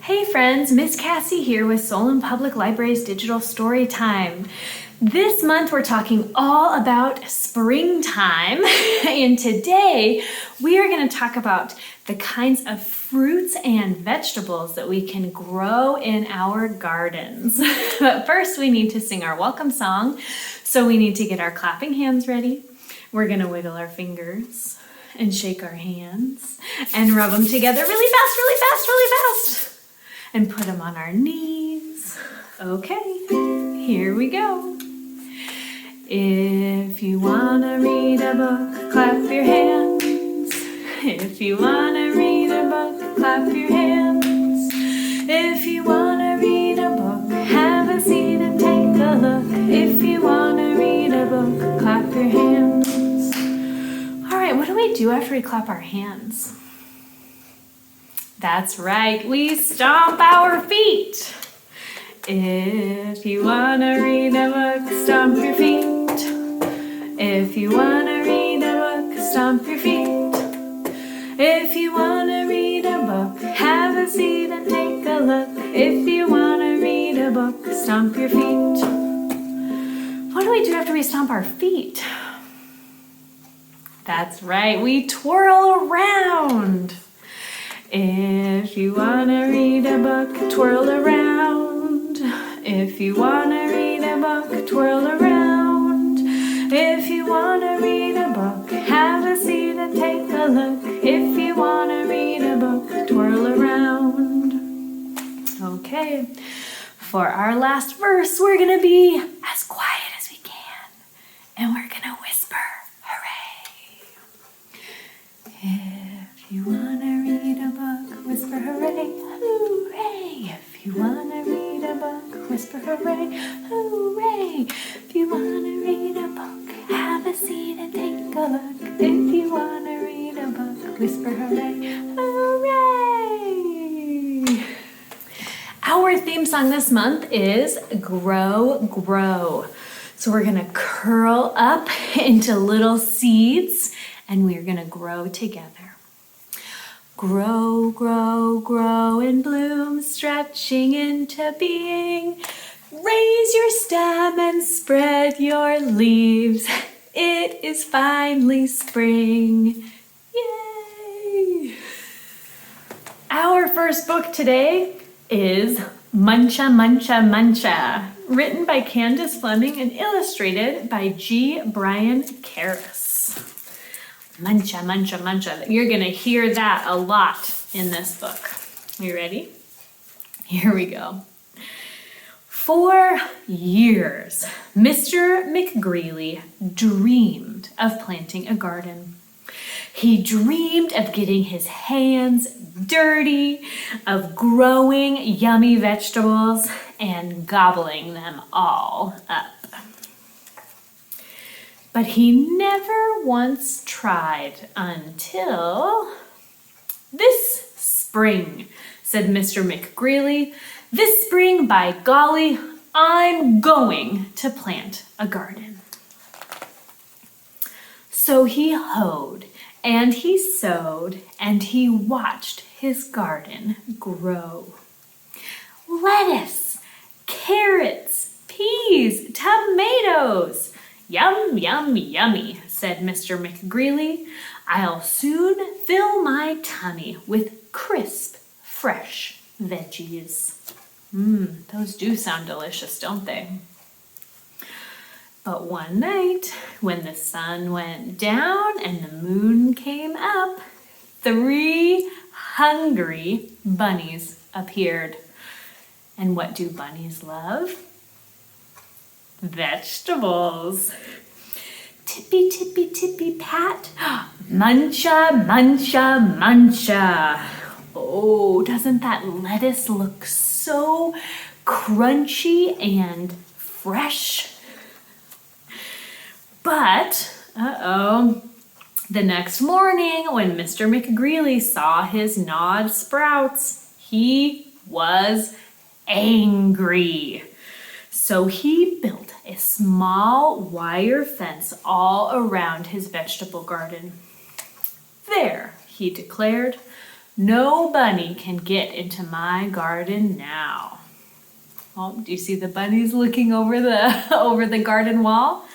Hey friends, Miss Cassie here with Solon Public Library's Digital Storytime. This month we're talking all about springtime, and today we are going to talk about the kinds of fruits and vegetables that we can grow in our gardens. But first we need to sing our welcome song, so we need to get our clapping hands ready. We're going to wiggle our fingers and shake our hands and rub them together really fast, really fast, really fast. And put them on our knees. Okay, here we go. If you want to read a book, clap your hands. If you want to read a book, clap your hands. If you want to read a book, have a seat and take a look. If you want to read a book, clap your hands. All right, what do we do after we clap our hands? That's right, we stomp our feet. If you want to read a book, stomp your feet. If you want to read a book, stomp your feet. If you want to read a book, have a seat and take a look. If you want to read a book, stomp your feet. What do we do after we stomp our feet? That's right, we twirl around. If you want to read a book, twirl around. If you want to read a book, twirl around. If you want to read a book, have a seat and take a look. If you want to read a book, twirl around. Okay, for our last verse, we're going to be as quiet as we can. And we're going to whisper, hooray. If you want to read a book, whisper hooray, hooray. If you want to read a book, whisper hooray, hooray. If you want to read a book, have a seat and take a look. If you want to read a book, whisper hooray, hooray. Our theme song this month is Grow, Grow. So we're going to curl up into little seeds and we're going to grow together. Grow, grow, grow and bloom, stretching into being. Raise your stem and spread your leaves. It is finally spring. Yay! Our first book today is Muncha, Muncha, Muncha, written by Candace Fleming and illustrated by G. Brian Karras. Muncha, muncha, muncha. You're going to hear that a lot in this book. You ready? Here we go. For years, Mr. McGreely dreamed of planting a garden. He dreamed of getting his hands dirty, of growing yummy vegetables, and gobbling them all up. But he never once tried until this spring, said Mr. McGreely. This spring, by golly, I'm going to plant a garden. So he hoed and he sowed and he watched his garden grow. Lettuce, carrots, peas, tomatoes. Yum, yum, yummy, said Mr. McGreely. I'll soon fill my tummy with crisp, fresh veggies. Those do sound delicious, don't they? But one night, when the sun went down and the moon came up, 3 hungry bunnies appeared. And what do bunnies love? Vegetables. Tippy, tippy, tippy, pat. Muncha, muncha, muncha. Oh, doesn't that lettuce look so crunchy and fresh? But, the next morning when Mr. McGreely saw his gnawed sprouts, he was angry. So he built a small wire fence all around his vegetable garden. There, he declared, No bunny can get into my garden now. Oh, do you see the bunnies looking over the garden wall?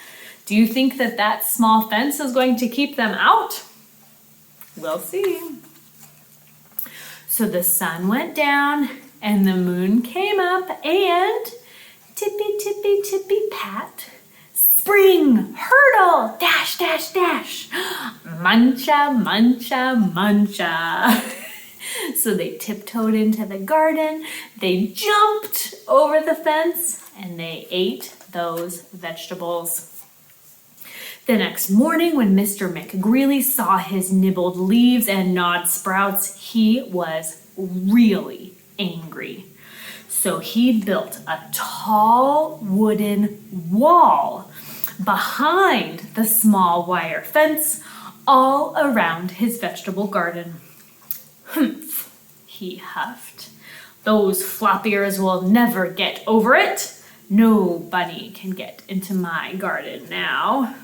Do you think that small fence is going to keep them out? We'll see. So the sun went down and the moon came up and tippy, tippy, tippy, pat. Spring, hurdle, dash, dash, dash. Muncha, muncha, muncha. So they tiptoed into the garden, they jumped over the fence, and they ate those vegetables. The next morning, when Mr. McGreely saw his nibbled leaves and gnawed sprouts, he was really angry. So he built a tall wooden wall behind the small wire fence all around his vegetable garden. Humph, he huffed. Those flop ears will never get over it. No bunny can get into my garden now.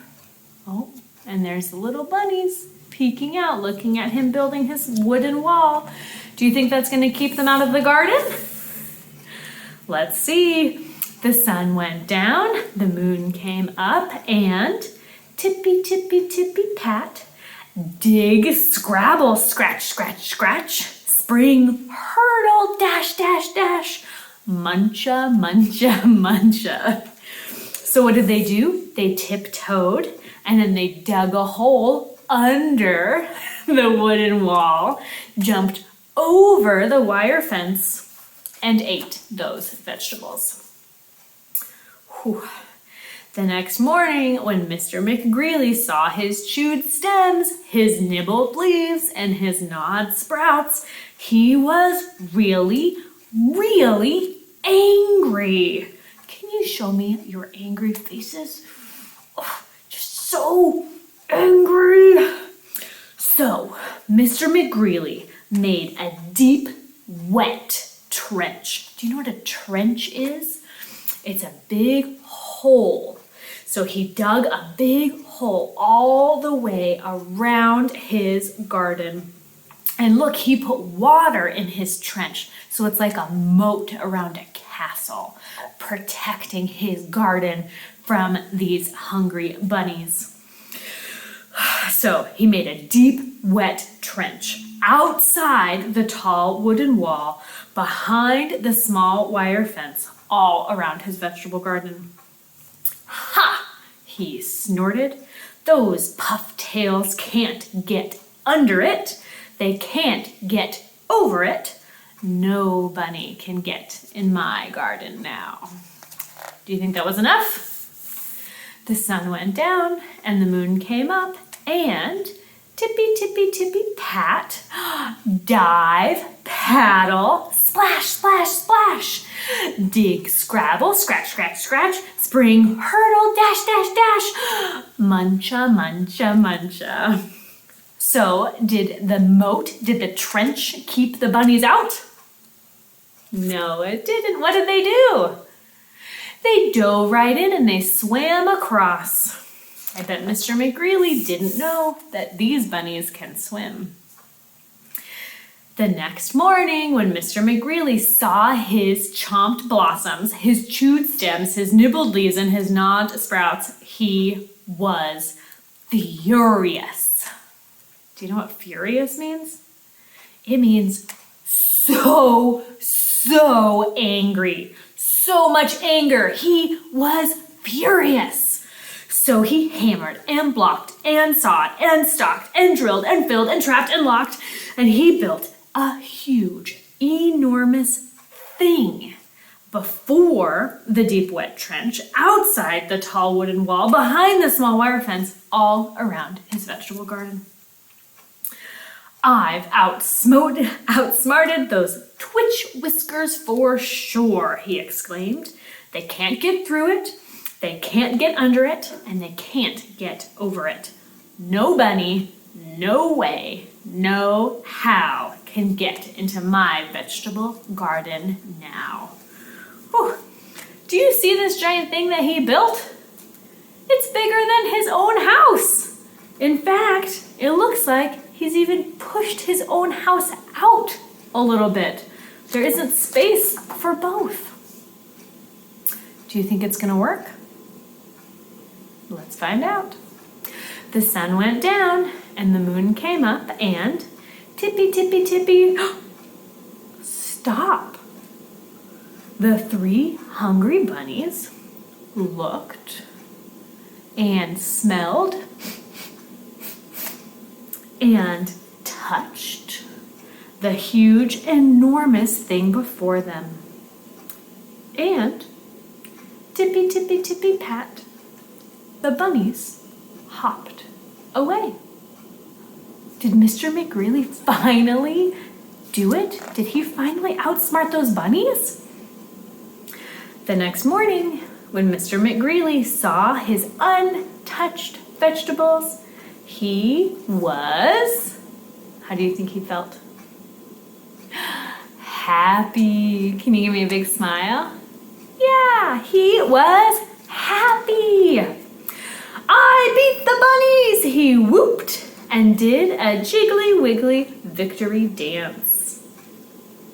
Oh, and there's the little bunnies peeking out, looking at him building his wooden wall. Do you think that's going to keep them out of the garden? Let's see. The sun went down, the moon came up, and tippy, tippy, tippy, pat. Dig, scrabble, scratch, scratch, scratch. Spring, hurdle, dash, dash, dash. Muncha, muncha, muncha. So what did they do? They tiptoed and then they dug a hole under the wooden wall, jumped over the wire fence, and ate those vegetables. Whew. The next morning, when Mr. McGreely saw his chewed stems, his nibbled leaves, and his gnawed sprouts, he was really, really angry. Can you show me your angry faces? Oh, just so angry. So, Mr. McGreely made a deep, wet trench. Do you know what a trench is? It's a big hole. So he dug a big hole all the way around his garden. And look, he put water in his trench. So it's like a moat around a castle, protecting his garden from these hungry bunnies. So he made a deep, wet trench outside the tall wooden wall, behind the small wire fence, all around his vegetable garden. Ha! He snorted. Those puff tails can't get under it. They can't get over it. No bunny can get in my garden now. Do you think that was enough? The sun went down and the moon came up and tippy, tippy, tippy, pat, dive, paddle, splash, splash, splash, dig, scrabble, scratch, scratch, scratch, spring, hurdle, dash, dash, dash, muncha, muncha, muncha. So did the trench keep the bunnies out? No, it didn't. What did they do? They dove right in and they swam across. I bet Mr. McGreely didn't know that these bunnies can swim. The next morning, when Mr. McGreely saw his chomped blossoms, his chewed stems, his nibbled leaves, and his gnawed sprouts, he was furious. Do you know what furious means? It means so angry. So much anger. He was furious. So he hammered and blocked and sawed and stalked and drilled and filled and trapped and locked, and he built a huge, enormous thing before the deep wet trench, outside the tall wooden wall, behind the small wire fence, all around his vegetable garden. I've outsmarted those twitch whiskers for sure, he exclaimed. They can't get through it, they can't get under it, and they can't get over it. No bunny, no way, no how can get into my vegetable garden now. Whew. Do you see this giant thing that he built? It's bigger than his own house. In fact, it looks like He's even pushed his own house out a little bit. There isn't space for both. Do you think it's going to work? Let's find out. The sun went down and the moon came up and tippy, tippy, tippy, stop. The 3 hungry bunnies looked and smelled and touched the huge, enormous thing before them. And tippy, tippy, tippy, pat, the bunnies hopped away. Did Mr. McGreely finally do it? Did he finally outsmart those bunnies? The next morning, when Mr. McGreely saw his untouched vegetables, he was, how do you think he felt? Happy. Can you give me a big smile? Yeah, he was happy. I beat the bunnies, he whooped and did a jiggly wiggly victory dance.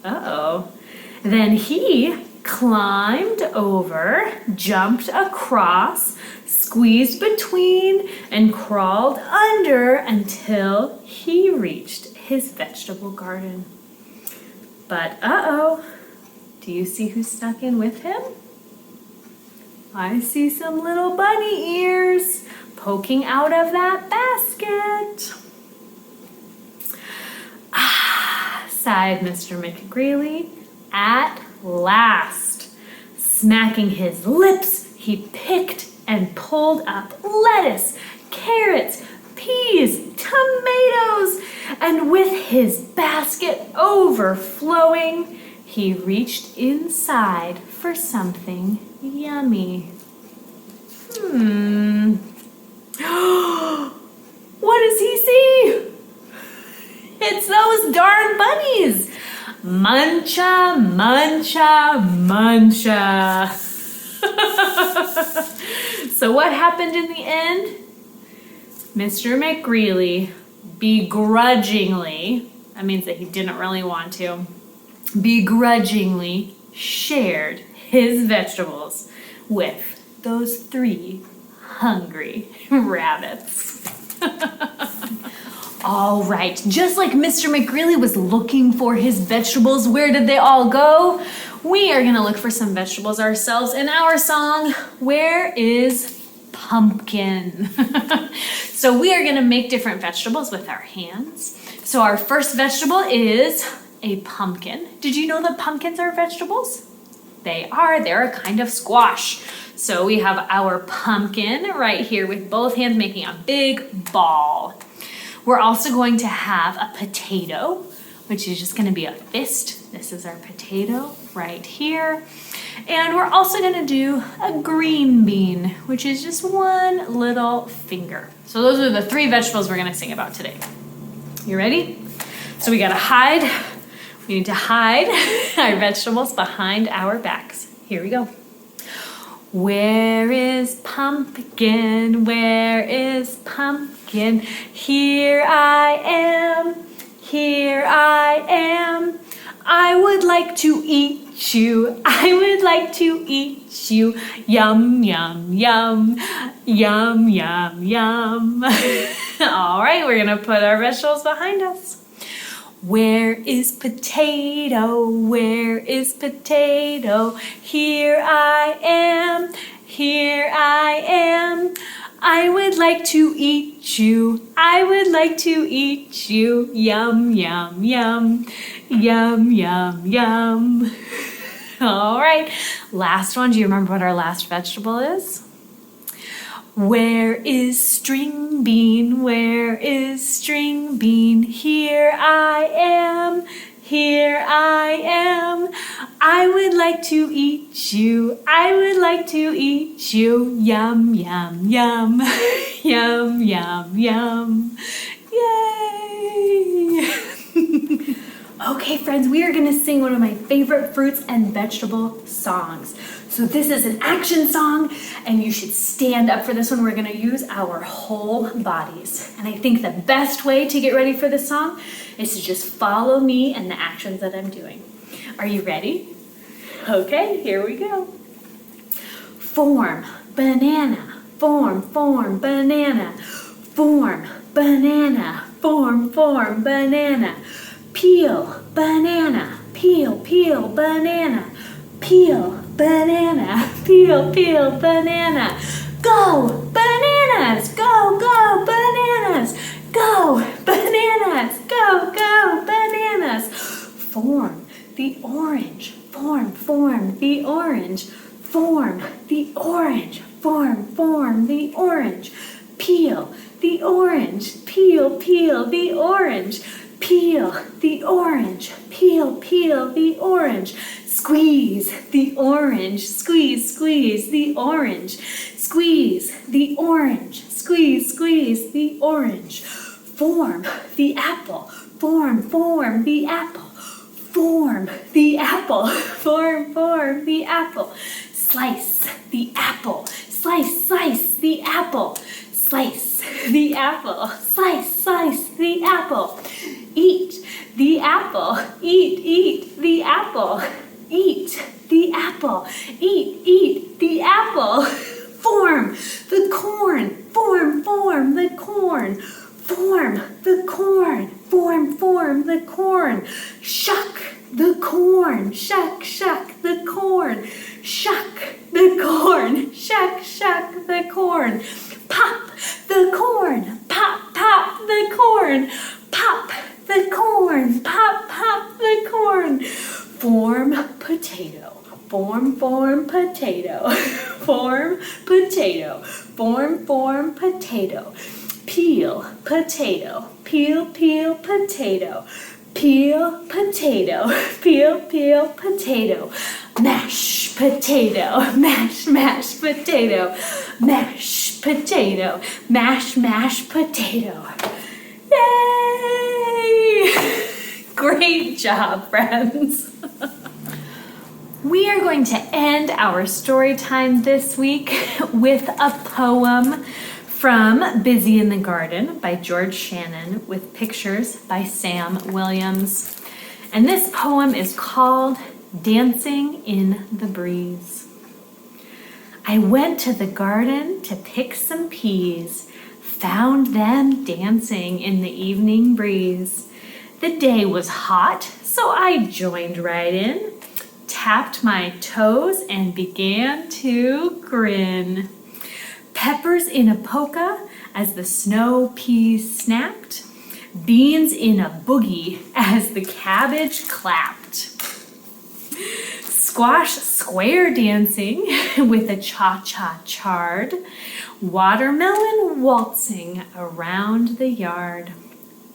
Uh-oh. Then he climbed over, jumped across, squeezed between, and crawled under until he reached his vegetable garden. But uh-oh, do you see who snuck in with him? I see some little bunny ears poking out of that basket. Ah, sighed Mr. McGreely. At last, smacking his lips, he picked and pulled up lettuce, carrots, peas, tomatoes, and with his basket overflowing, he reached inside for something yummy. What does he see? It's those darn bunnies. Muncha, muncha, muncha. So what happened in the end? Mr. McGreely begrudgingly, that means that he didn't really want to, begrudgingly shared his vegetables with those 3 hungry rabbits. All right, just like Mr. McGreely was looking for his vegetables, where did they all go? We are gonna look for some vegetables ourselves in our song, Where is Pumpkin? So we are gonna make different vegetables with our hands. So our first vegetable is a pumpkin. Did you know that pumpkins are vegetables? They are, they're a kind of squash. So we have our pumpkin right here with both hands making a big ball. We're also going to have a potato, which is just gonna be a fist. This is our potato right here. And we're also gonna do a green bean, which is just one little finger. So those are the 3 vegetables we're gonna sing about today. You ready? So we need to hide our vegetables behind our backs. Here we go. Where is pumpkin? Where is pumpkin? Here I am. Here I am. I would like to eat you. I would like to eat you. Yum, yum, yum. Yum, yum, yum. All right, we're gonna put our vegetables behind us. Where is potato? Where is potato? Here I am. Here I am. I would like to eat you. I would like to eat you. Yum, yum, yum. Yum, yum, yum. All right, last one. Do you remember what our last vegetable is? Where is string bean? Where is string bean? Here I am. Here I am. I would like to eat you. I would like to eat you. Yum, yum, yum. Yum, yum, yum. Yay! Okay, friends, we are going to sing one of my favorite fruits and vegetable songs. So this is an action song, and you should stand up for this one. We're going to use our whole bodies. And I think the best way to get ready for this song is to just follow me and the actions that I'm doing. Are you ready? Okay, here we go. Form, banana, form, banana, form, banana, form, banana, peel, banana, peel, banana, peel, banana, peel, banana, go, bananas, go, bananas, go, bananas, go, bananas, form the orange, form the orange, form the orange, form the orange, peel the orange, peel the orange, peel the orange, peel the orange, squeeze the orange, squeeze the orange, squeeze the orange, squeeze the orange, form the apple, form the apple, form the apple, form the apple, slice the apple, slice the apple, slice the apple, slice the apple, eat the apple, eat the apple, eat the apple, eat the apple, form the corn, form the corn, form the corn, form the corn, shuck the corn, shuck the corn, shuck the corn, shuck the corn, pop the corn, pop the corn, pop the corn, pop the corn, form potato, form potato, form potato, form potato, peel potato, peel potato, peel potato, peel potato, mash potato, mash potato, mash potato, mash potato. Yay! Great job, friends. We are going to end our story time this week with a poem from Busy in the Garden by George Shannon with pictures by Sam Williams. And this poem is called Dancing in the Breeze. I went to the garden to pick some peas, found them dancing in the evening breeze. The day was hot, so I joined right in, tapped my toes and began to grin. Peppers in a polka as the snow peas snapped, beans in a boogie as the cabbage clapped. Squash square dancing with a cha-cha chard, watermelon waltzing around the yard.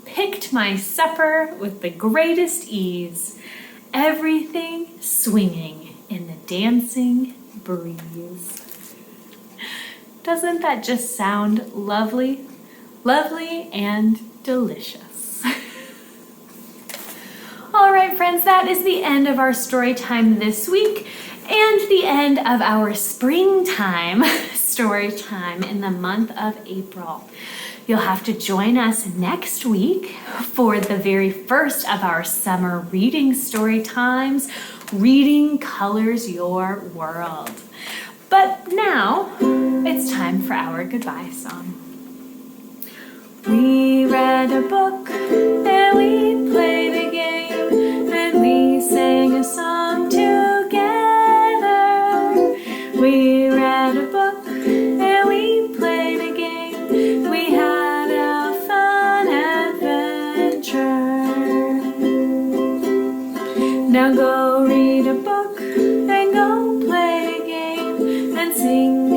Picked my supper with the greatest ease, everything swinging in the dancing breeze. Doesn't that just sound lovely? Lovely and delicious. All right, friends, that is the end of our story time this week and the end of our springtime story time in the month of April. You'll have to join us next week for the very first of our summer reading story times, Reading Colors Your World. But now, it's time for our goodbye song. We read a book, and we played a game, and we sang a song together. We read a book, and we played a game, we had a fun adventure. Now go read a book, and go play a game, and sing